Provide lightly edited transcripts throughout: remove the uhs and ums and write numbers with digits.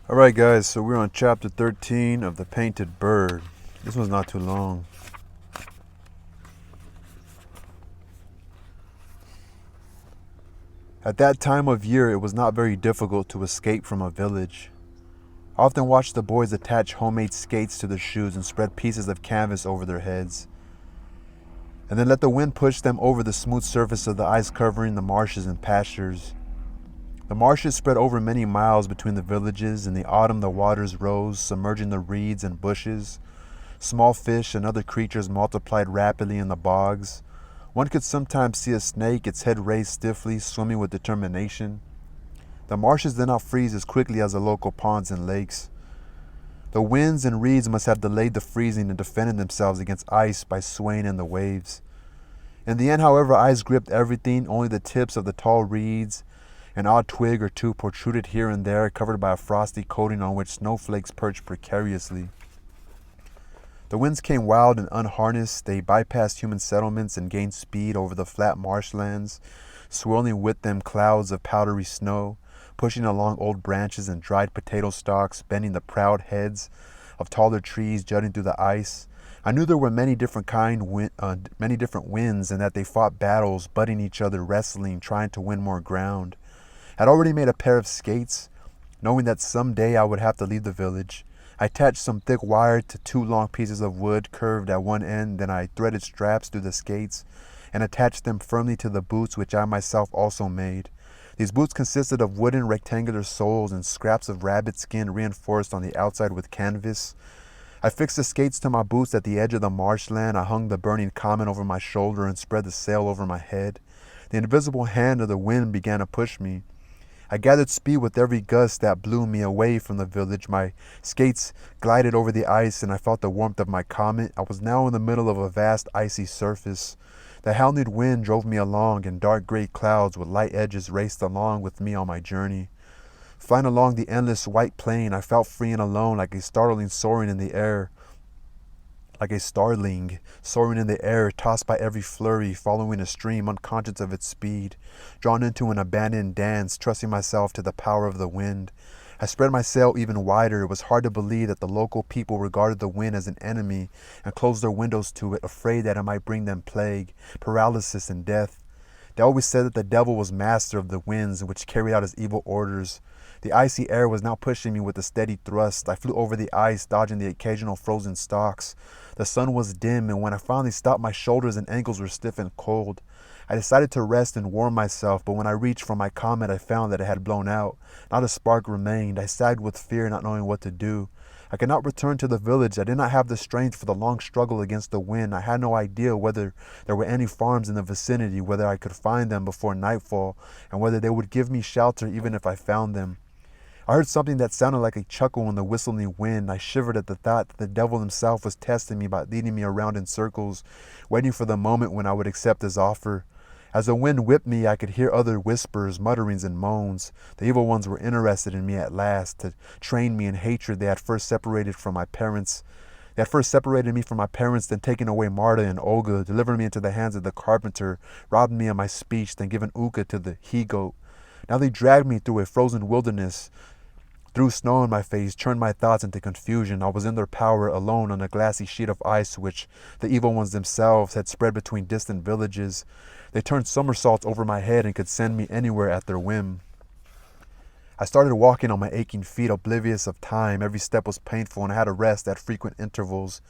Alright guys, so we're on chapter 13 of The Painted Bird. This one's not too long. At that time of year, it was not very difficult to escape from a village. I often watched the boys attach homemade skates to their shoes and spread pieces of canvas over their heads, and then let the wind push them over the smooth surface of the ice covering the marshes and pastures. The marshes spread over many miles between the villages. In the autumn, the waters rose, submerging the reeds and bushes. Small fish and other creatures multiplied rapidly in the bogs. One could sometimes see a snake, its head raised stiffly, swimming with determination. The marshes did not freeze as quickly as the local ponds and lakes. The winds and reeds must have delayed the freezing and defended themselves against ice by swaying in the waves. In the end, however, ice gripped everything. Only the tips of the tall reeds, an odd twig or two protruded here and there, covered by a frosty coating on which snowflakes perched precariously. The winds came wild and unharnessed. They bypassed human settlements and gained speed over the flat marshlands, swirling with them clouds of powdery snow, pushing along old branches and dried potato stalks, bending the proud heads of taller trees jutting through the ice. I knew there were many different winds, and that they fought battles, butting each other, wrestling, trying to win more ground. I'd already made a pair of skates, knowing that someday I would have to leave the village. I attached some thick wire to two long pieces of wood curved at one end, then I threaded straps through the skates and attached them firmly to the boots, which I myself also made. These boots consisted of wooden rectangular soles and scraps of rabbit skin reinforced on the outside with canvas. I fixed the skates to my boots at the edge of the marshland. I hung the burning common over my shoulder and spread the sail over my head. The invisible hand of the wind began to push me. I gathered speed with every gust that blew me away from the village. My skates glided over the ice, and I felt the warmth of my comet. I was now in the middle of a vast icy surface. The howling wind drove me along, and dark gray clouds with light edges raced along with me on my journey. Flying along the endless white plain, I felt free and alone, like a starling soaring in the air. Like a starling soaring in the air, tossed by every flurry, following a stream, unconscious of its speed, drawn into an abandoned dance, trusting myself to the power of the wind. I spread my sail even wider. It was hard to believe that the local people regarded the wind as an enemy and closed their windows to it, afraid that it might bring them plague, paralysis, and death. They always said that the devil was master of the winds, which carried out his evil orders. The icy air was now pushing me with a steady thrust. I flew over the ice, dodging the occasional frozen stalks. The sun was dim, and when I finally stopped, my shoulders and ankles were stiff and cold. I decided to rest and warm myself, but when I reached for my comet, I found that it had blown out. Not a spark remained. I sagged with fear, not knowing what to do. I could not return to the village. I did not have the strength for the long struggle against the wind. I had no idea whether there were any farms in the vicinity, whether I could find them before nightfall, and whether they would give me shelter even if I found them. I heard something that sounded like a chuckle in the whistling wind. I shivered at the thought that the devil himself was testing me by leading me around in circles, waiting for the moment when I would accept his offer. As the wind whipped me, I could hear other whispers, mutterings, and moans. The evil ones were interested in me at last, to train me in hatred. They had first separated me from my parents, then taken away Marta and Olga, delivered me into the hands of the carpenter, robbed me of my speech, then given Uka to the he-goat. Now they dragged me through a frozen wilderness, threw snow in my face, turned my thoughts into confusion. I was in their power, alone on a glassy sheet of ice which the evil ones themselves had spread between distant villages. They turned somersaults over my head and could send me anywhere at their whim. I started walking on my aching feet, oblivious of time. Every step was painful, and I had to rest at frequent intervals.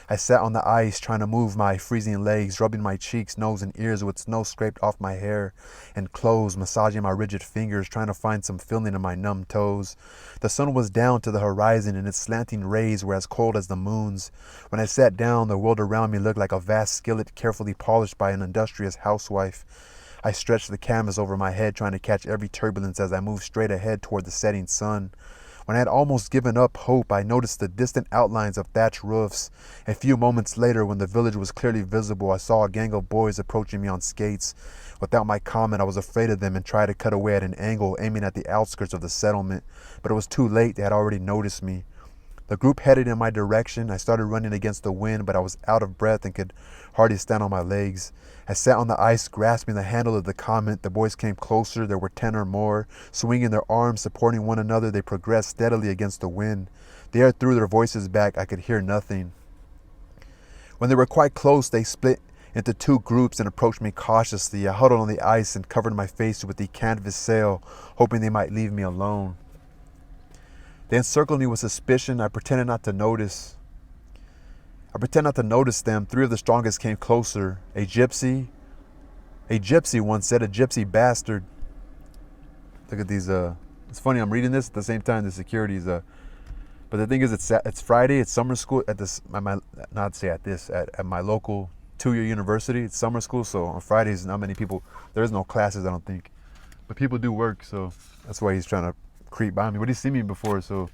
I sat on the ice, trying to move my freezing legs, rubbing my cheeks, nose, and ears with snow scraped off my hair and clothes, massaging my rigid fingers, trying to find some feeling in my numb toes. The sun was down to the horizon, and its slanting rays were as cold as the moon's. When I sat down, the world around me looked like a vast skillet carefully polished by an industrious housewife. I stretched the canvas over my head, trying to catch every turbulence as I moved straight ahead toward the setting sun. When I had almost given up hope, I noticed the distant outlines of thatched roofs. A few moments later, when the village was clearly visible, I saw a gang of boys approaching me on skates. Without my comment, I was afraid of them and tried to cut away at an angle, aiming at the outskirts of the settlement. But it was too late. They had already noticed me. The group headed in my direction. I started running against the wind, but I was out of breath and could hardly stand on my legs. I sat on the ice, grasping the handle of the comet. The boys came closer. There were 10 or more. Swinging their arms, supporting one another, they progressed steadily against the wind. The air threw their voices back. I could hear nothing. When they were quite close, they split into 2 groups and approached me cautiously. I huddled on the ice and covered my face with the canvas sail, hoping they might leave me alone. They encircled me with suspicion. I pretended not to notice. Them. 3 of the strongest came closer. A gypsy one said, a gypsy bastard. Look at these, it's funny, I'm reading this at the same time the security's, but the thing is, it's Friday, it's summer school at this, at my local 2-year university, it's summer school, so on Fridays, not many people, there's no classes, I don't think, but people do work, so that's why he's trying to creep by me, but he's seen me before, so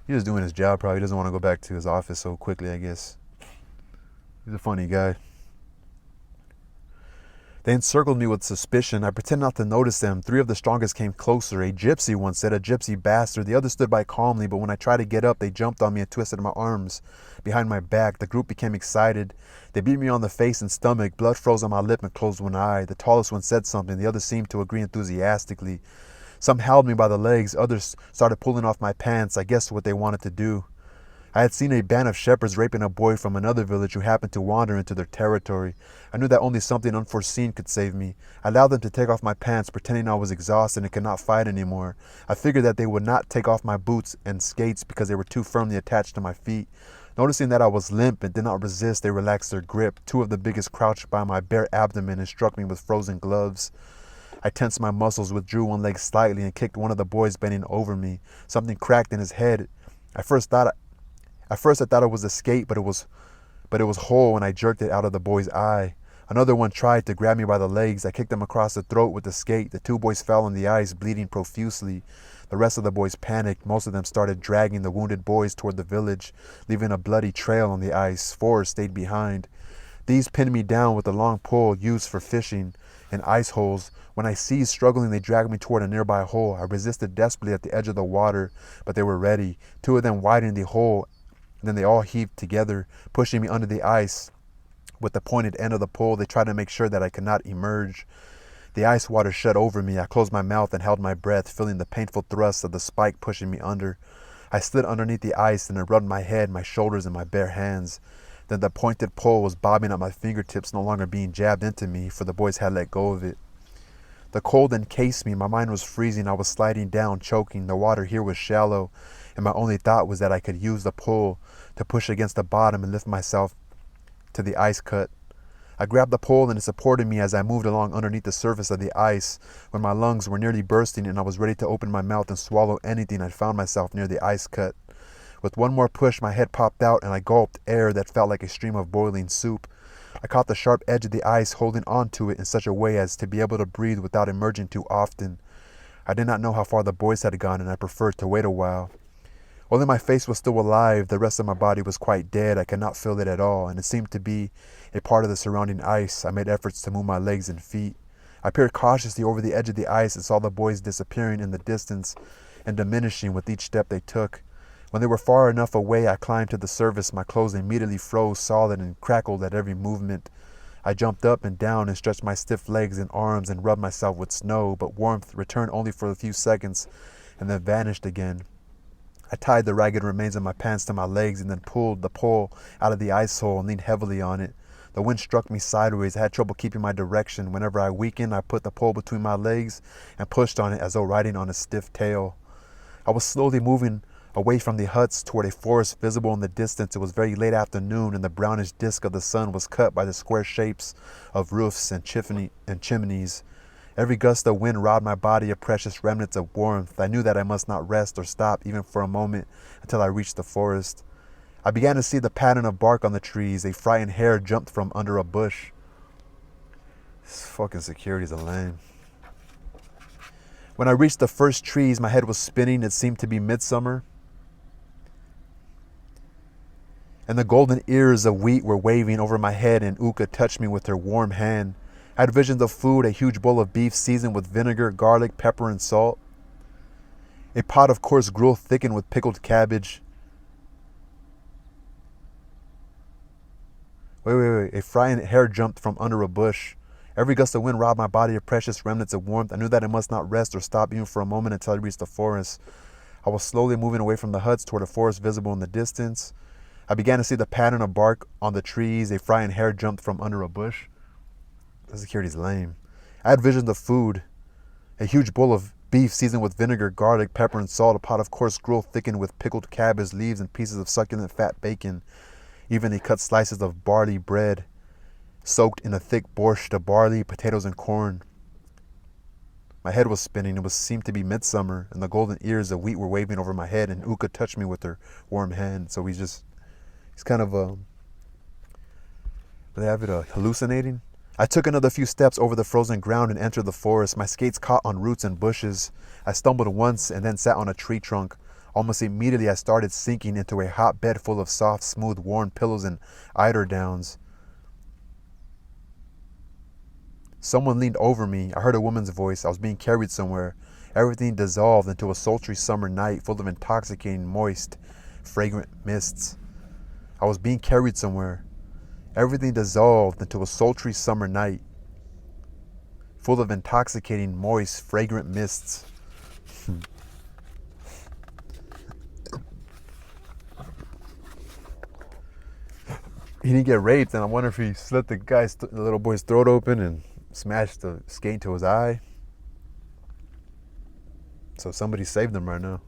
he's just doing his job probably, he doesn't want to go back to his office so quickly, I guess. He's a funny guy. They encircled me with suspicion. I pretended not to notice them. 3 of the strongest came closer. A gypsy one said, a gypsy bastard. The others stood by calmly, but when I tried to get up, they jumped on me and twisted my arms behind my back. The group became excited. They beat me on the face and stomach. Blood froze on my lip and closed one eye. The tallest one said something. The others seemed to agree enthusiastically. Some held me by the legs. Others started pulling off my pants. I guessed what they wanted to do. I had seen a band of shepherds raping a boy from another village who happened to wander into their territory. I knew that only something unforeseen could save me. I allowed them to take off my pants, pretending I was exhausted and could not fight anymore. I figured that they would not take off my boots and skates because they were too firmly attached to my feet. Noticing that I was limp and did not resist, they relaxed their grip. 2 of the biggest crouched by my bare abdomen and struck me with frozen gloves. I tensed my muscles, withdrew one leg slightly, and kicked one of the boys bending over me. Something cracked in his head. At first I thought it was a skate, but it was whole, and I jerked it out of the boy's eye. Another one tried to grab me by the legs. I kicked him across the throat with the skate. The 2 boys fell on the ice, bleeding profusely. The rest of the boys panicked. Most of them started dragging the wounded boys toward the village, leaving a bloody trail on the ice. 4 stayed behind. These pinned me down with a long pole used for fishing in ice holes. When I ceased struggling, they dragged me toward a nearby hole. I resisted desperately at the edge of the water, but they were ready. 2 of them widened the hole, and then they all heaved together, pushing me under the ice. With the pointed end of the pole, they tried to make sure that I could not emerge. The ice water shut over me. I closed my mouth and held my breath, feeling the painful thrust of the spike pushing me under. I slid underneath the ice and I rubbed my head, my shoulders, and my bare hands. Then the pointed pole was bobbing at my fingertips, no longer being jabbed into me, for the boys had let go of it. The cold encased me. My mind was freezing. I was sliding down, choking. The water here was shallow, and my only thought was that I could use the pole to push against the bottom and lift myself to the ice cut. I grabbed the pole and it supported me as I moved along underneath the surface of the ice. When my lungs were nearly bursting and I was ready to open my mouth and swallow anything, I found myself near the ice cut. With one more push, my head popped out and I gulped air that felt like a stream of boiling soup. I caught the sharp edge of the ice, holding onto it in such a way as to be able to breathe without emerging too often. I did not know how far the boys had gone and I preferred to wait a while. Only my face was still alive. The rest of my body was quite dead. I could not feel it at all, and it seemed to be a part of the surrounding ice. I made efforts to move my legs and feet. I peered cautiously over the edge of the ice and saw the boys disappearing in the distance and diminishing with each step they took. When they were far enough away, I climbed to the surface. My clothes immediately froze solid and crackled at every movement. I jumped up and down and stretched my stiff legs and arms and rubbed myself with snow, but warmth returned only for a few seconds and then vanished again. I tied the ragged remains of my pants to my legs and then pulled the pole out of the ice hole and leaned heavily on it. The wind struck me sideways. I had trouble keeping my direction. Whenever I weakened, I put the pole between my legs and pushed on it as though riding on a stiff tail. I was slowly moving away from the huts toward a forest visible in the distance. It was very late afternoon, and the brownish disk of the sun was cut by the square shapes of roofs and chimneys. Every gust of wind robbed my body of precious remnants of warmth. I knew that I must not rest or stop even for a moment until I reached the forest. I began to see the pattern of bark on the trees. A frightened hare jumped from under a bush. This fucking security's a lame. When I reached the first trees, my head was spinning. It seemed to be midsummer, and the golden ears of wheat were waving over my head, and Uka touched me with her warm hand. I had visions of food, a huge bowl of beef seasoned with vinegar, garlic, pepper, and salt. A pot of coarse gruel thickened with pickled cabbage. Wait. A frightened hair jumped from under a bush. Every gust of wind robbed my body of precious remnants of warmth. I knew that I must not rest or stop even for a moment until I reached the forest. I was slowly moving away from the huts toward a forest visible in the distance. I began to see the pattern of bark on the trees. A frightened hare jumped from under a bush. The security's lame. I had visions of food. A huge bowl of beef seasoned with vinegar, garlic, pepper, and salt. A pot of coarse gruel thickened with pickled cabbage leaves and pieces of succulent fat bacon. Even a cut slices of barley bread, soaked in a thick borscht, the barley, potatoes, and corn. My head was spinning. It seemed to be midsummer, and the golden ears of wheat were waving over my head, and Uka touched me with her warm hand. So he's kind of, they have it hallucinating. I took another few steps over the frozen ground and entered the forest. My skates caught on roots and bushes. I stumbled once and then sat on a tree trunk. Almost immediately I started sinking into a hot bed full of soft, smooth, worn pillows and eider downs. Someone leaned over me. I heard a woman's voice. I was being carried somewhere. Everything dissolved into a sultry summer night full of intoxicating, moist, fragrant mists. I was being carried somewhere. Everything dissolved into a sultry summer night full of intoxicating, moist, fragrant mists. He didn't get raped, and I wonder if he slit the little boy's throat open and smashed the skate into his eye. So somebody saved him right now.